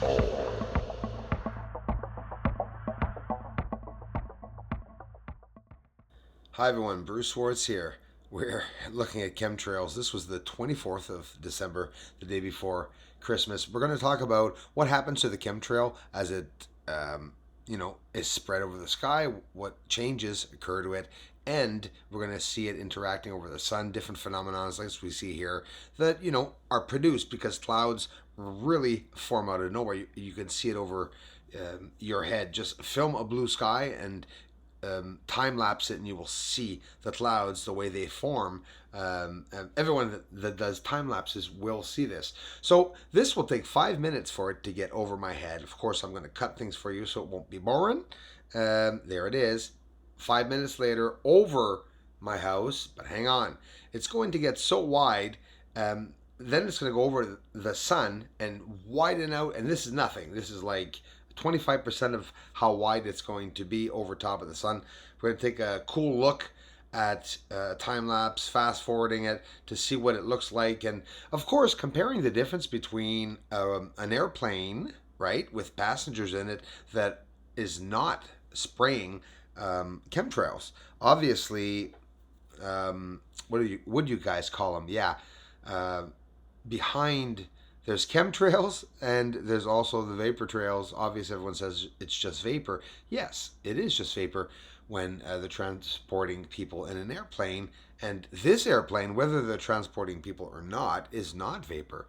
Hi everyone, Bruce Swartz here. We're looking at chemtrails. This was the 24th of December, the day before Christmas. We're going to talk about what happens to the chemtrail as it, is spread over the sky, what changes occur to it, and we're going to see it interacting over the sun, different phenomena like we see here that, are produced because clouds really form out of nowhere. You can see it over your head. Just film a blue sky and time lapse it, and you will see the clouds the way they form. Everyone that does time lapses will see this. So this will take 5 minutes for it to get over my head. Of course, I'm going to cut things for you so it won't be boring. There it is. 5 minutes later, over my house. But hang on, it's going to get so wide. Then it's going to go over the sun and widen out. And this is nothing. This is like 25% of how wide it's going to be over top of the sun. We're going to take a cool look at time lapse, fast forwarding it to see what it looks like, and of course comparing the difference between an airplane, right, with passengers in it that is not spraying chemtrails. Obviously, what do you guys call them? Yeah, uh, behind there's chemtrails and there's also the vapor trails. Obviously, everyone says it's just vapor. Yes, it is just vapor when they're transporting people in an airplane. And this airplane, whether they're transporting people or not, is not vapor.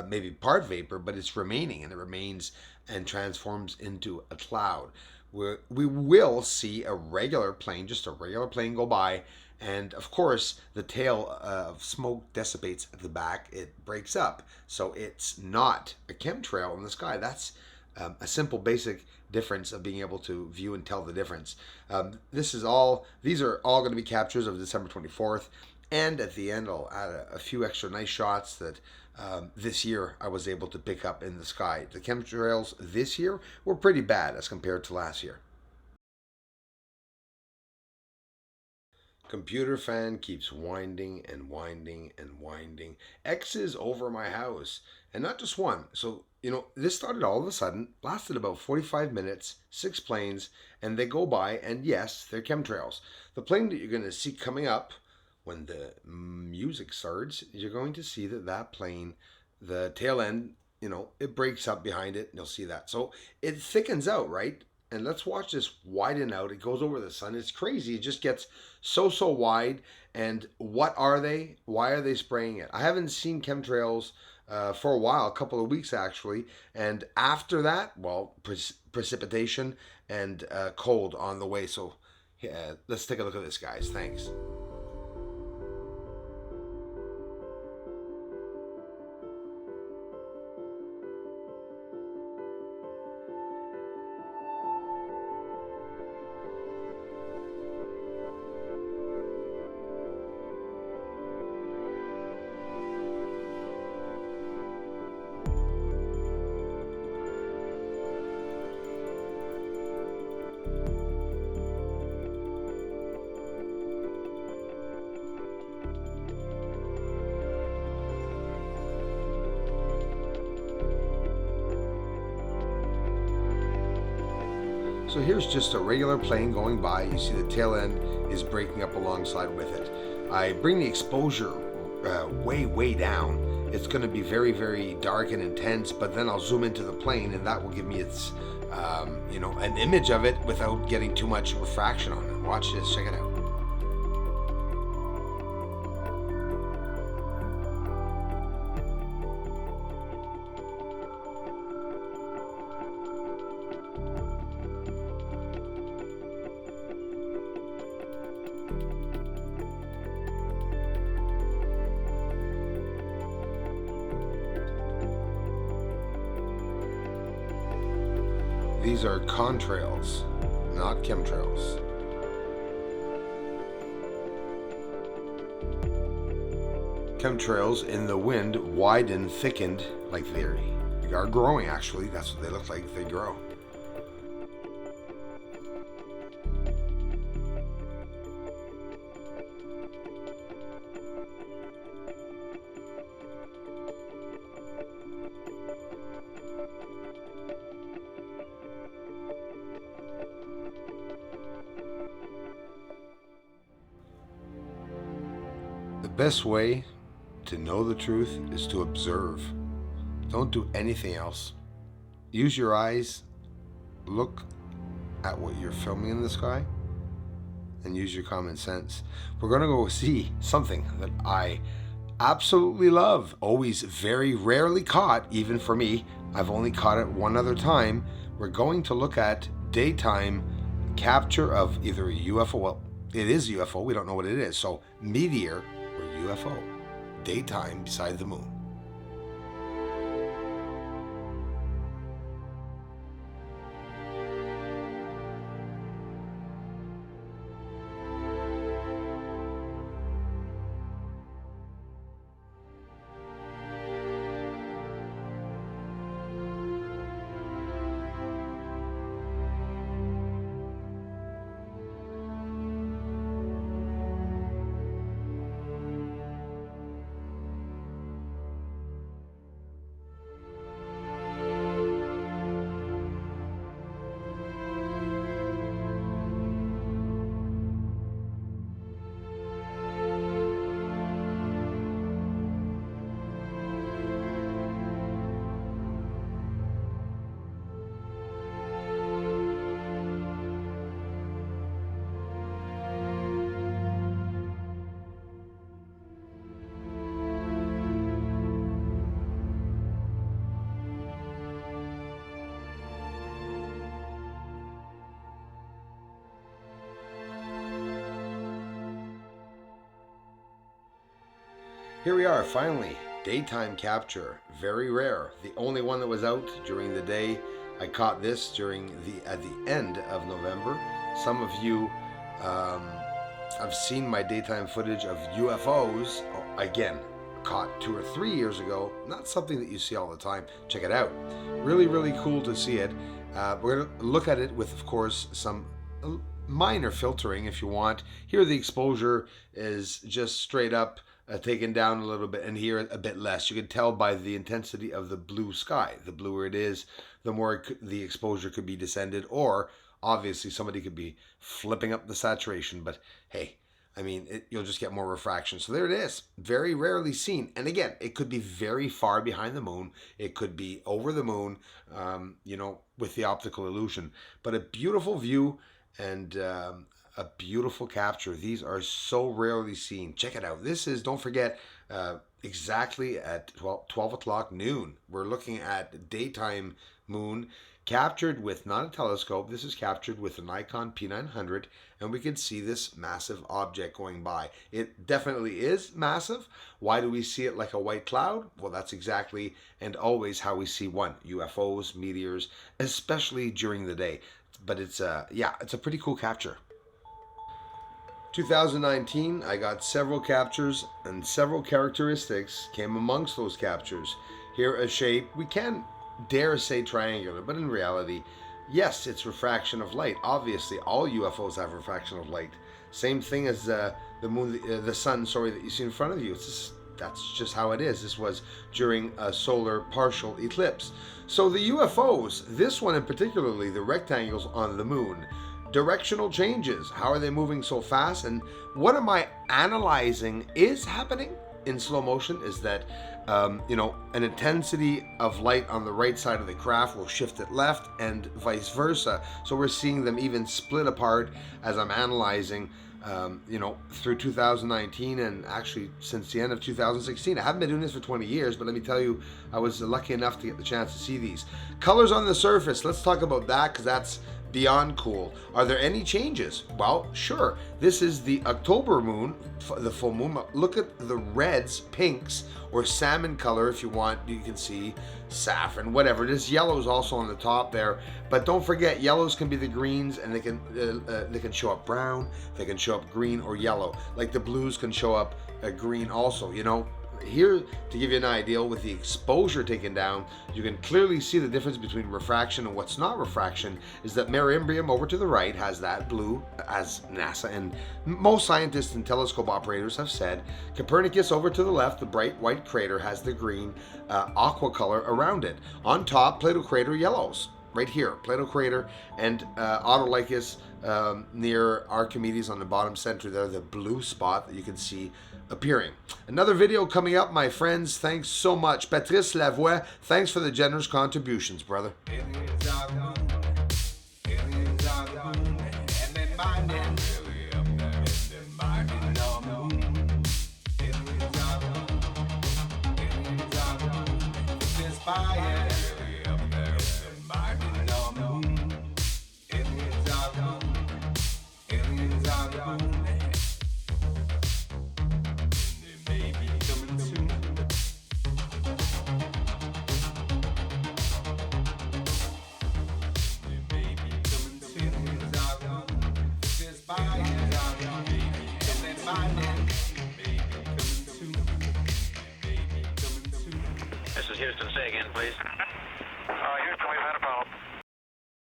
Maybe part vapor, but it's remaining, and it remains and transforms into a cloud. We will see a regular plane, just a regular plane go by, and of course the tail of smoke dissipates at the back. It breaks up, so it's not a chemtrail in the sky. That's a simple basic difference of being able to view and tell the difference. These are all going to be captures of December 24th, and at the end I'll add a few extra nice shots that this year I was able to pick up in the sky. The chemtrails this year were pretty bad as compared to last year. Computer fan keeps winding and winding and winding. X is over my house. And not just one. So, this started all of a sudden, lasted about 45 minutes, six planes, and they go by, and yes, they're chemtrails. The plane that you're going to see coming up when the music starts, you're going to see that plane, the tail end, it breaks up behind it, and you'll see that. So it thickens out, right? And let's watch this widen out. It goes over the sun. It's crazy. It just gets so wide. And what are they? Why are they spraying it? I haven't seen chemtrails for a while, a couple of weeks actually. And after that, well, precipitation and cold on the way. So yeah, let's take a look at this, guys. Thanks. So here's just a regular plane going by. You see the tail end is breaking up alongside with it. I bring the exposure way down. It's going to be very dark and intense, but then I'll zoom into the plane, and that will give me an image of it without getting too much refraction on it. Watch this. Check it out. These are contrails, not chemtrails. Chemtrails in the wind widen, thickened, like they are growing actually. That's what they look like. They grow. best way to know the truth is to observe. Don't do anything else. Use your eyes, look at what you're filming in the sky, and use your common sense. We're going to go see something that I absolutely love, always very rarely caught, even for me. I've only caught it one other time. We're going to look at daytime capture of either a UFO. Well, it is a UFO. We don't know what it is. So, Meteor or UFO. Daytime beside the moon. Here we are, finally. Daytime capture. Very rare. The only one that was out during the day. I caught this at the end of November. Some of you have seen my daytime footage of UFOs. Again, caught 2 or 3 years ago. Not something that you see all the time. Check it out. Really, really cool to see it. We're going to look at it with, of course, some minor filtering if you want. Here the exposure is just straight up taken down a little bit, and here a bit less. You can tell by the intensity of the blue sky. The bluer it is, the more the exposure could be descended, or obviously somebody could be flipping up the saturation, but hey, I mean, you'll just get more refraction. So there it is. Very rarely seen. And again, it could be very far behind the moon. It could be over the moon, with the optical illusion. But a beautiful view and a beautiful capture. These are so rarely seen. Check it out. This is, don't forget, exactly at 12 o'clock noon. We're looking at daytime moon captured with not a telescope. This is captured with a Nikon P900, and we can see this massive object going by. It definitely is massive. Why do we see it like a white cloud? Well, that's exactly and always how we see UFOs, meteors, especially during the day. But it's a pretty cool capture. 2019, I got several captures, and several characteristics came amongst those captures. Here a shape, we can dare say triangular, but in reality, yes, it's refraction of light. Obviously, all UFOs have refraction of light. Same thing as the moon, the sun, that you see in front of you. That's just how it is. This was during a solar partial eclipse. So the UFOs, this one in particularly, the rectangles on the moon, directional changes. How are they moving so fast? And what am I analyzing is happening in slow motion is that, an intensity of light on the right side of the craft will shift it left and vice versa. So we're seeing them even split apart as I'm analyzing, through 2019 and actually since the end of 2016. I haven't been doing this for 20 years, but let me tell you, I was lucky enough to get the chance to see these. Colors on the surface, let's talk about that because that's beyond cool. Are there any changes? Well, sure. This is the October moon, the full moon. Look at the reds, pinks, or salmon color if you want. You can see saffron, whatever it is. Yellow is also on the top there. But don't forget, yellows can be the greens, and they can show up brown, they can show up green or yellow. Like the blues can show up green also, Here, to give you an idea, with the exposure taken down, you can clearly see the difference between refraction and what's not refraction, is that Mare Imbrium over to the right has that blue, as NASA and most scientists and telescope operators have said. Copernicus over to the left, the bright white crater, has the green aqua color around it. On top, Plato crater yellows. Right here, Plato crater and Autolycus near Archimedes on the bottom center there, the blue spot that you can see appearing. Another video coming up, my friends. Thanks so much. Patrice Lavoie, thanks for the generous contributions, brother. This is Houston. Say again, please. Houston.